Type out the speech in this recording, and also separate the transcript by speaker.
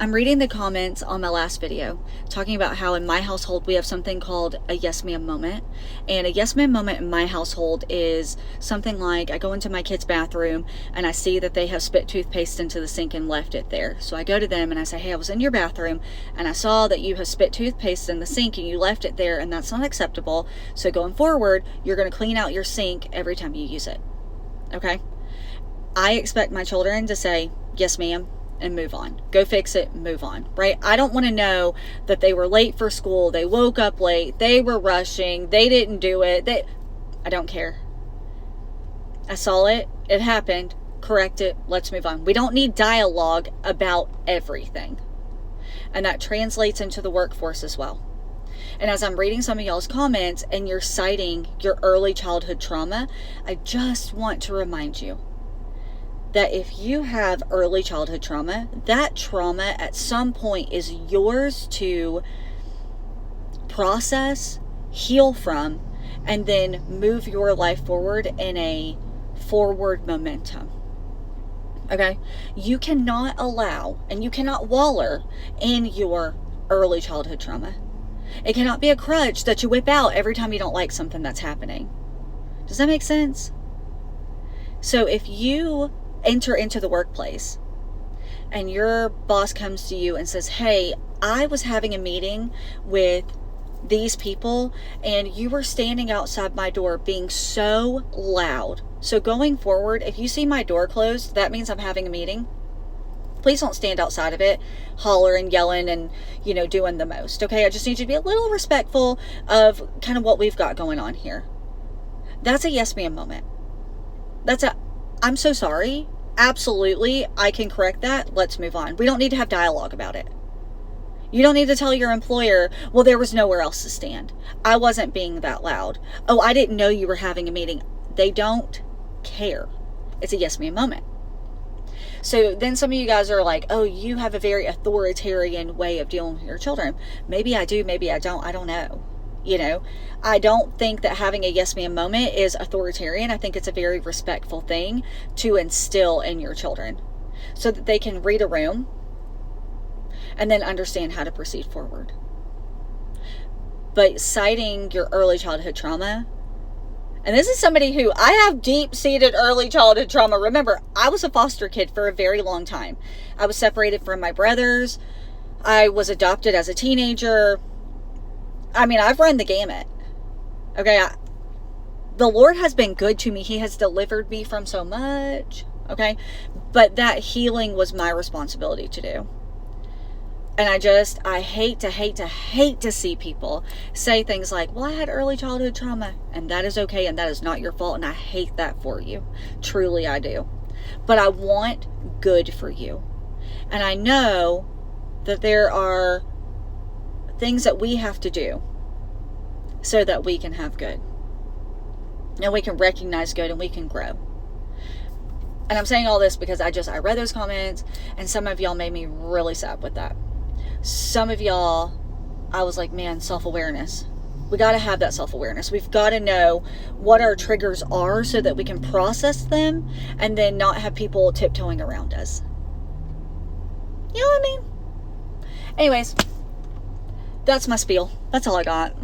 Speaker 1: I'm reading the comments on my last video talking about how in my household we have something called a yes ma'am moment. And a yes ma'am moment in my household is something like I go into my kid's bathroom and I see that they have spit toothpaste into the sink and left it there. So I go to them and I say, hey, I was in your bathroom and I saw that you have spit toothpaste in the sink and you left it there, and that's not acceptable. So going forward, you're going to clean out your sink every time you use it. Okay? I expect my children to say, yes ma'am, and move on. Go fix it, move on, right? I don't want to know that they were late for school, they woke up late, they were rushing, they didn't do it. I don't care. I saw it, it happened, correct it, let's move on. We don't need dialogue about everything. And that translates into the workforce as well. And as I'm reading some of y'all's comments and you're citing your early childhood trauma, I just want to remind you that if you have early childhood trauma, that trauma at some point is yours to process, heal from, and then move your life forward in a forward momentum. Okay? You cannot allow and you cannot waller in your early childhood trauma. It cannot be a crutch that you whip out every time you don't like something that's happening. Does that make sense? So if you enter into the workplace and your boss comes to you and says, hey, I was having a meeting with these people and you were standing outside my door being so loud. So going forward, if you see my door closed, that means I'm having a meeting. Please don't stand outside of it, hollering, yelling, and, doing the most. Okay, I just need you to be a little respectful of kind of what we've got going on here. That's a yes ma'am moment. I'm so sorry. Absolutely, I can correct that. Let's move on. We don't need to have dialogue about it. You don't need to tell your employer, well, there was nowhere else to stand. I wasn't being that loud. Oh, I didn't know you were having a meeting. They don't care. It's a yes ma'am moment. So then some of you guys are like, oh, you have a very authoritarian way of dealing with your children. Maybe I do, maybe I don't. I don't know. I don't think that having a yes ma'am moment is authoritarian. I think it's a very respectful thing to instill in your children so that they can read a room and then understand how to proceed forward. But citing your early childhood trauma, and this is somebody who I have deep-seated early childhood trauma. Remember, I was a foster kid for a very long time. I was separated from my brothers. I was adopted as a teenager. I mean, I've run the gamut. Okay, the Lord has been good to me. He has delivered me from so much. Okay, but that healing was my responsibility to do. And I hate to see people say things like, well, I had early childhood trauma, and that is okay, and that is not your fault, and I hate that for you. Truly, I do. But I want good for you. And I know that there are things that we have to do so that we can have good. And we can recognize good and we can grow. And I'm saying all this because I read those comments and some of y'all made me really sad with that. Some of y'all, I was like, man, self-awareness. We got to have that self-awareness. We've got to know what our triggers are so that we can process them and then not have people tiptoeing around us. You know what I mean? Anyways, that's my spiel. That's all I got.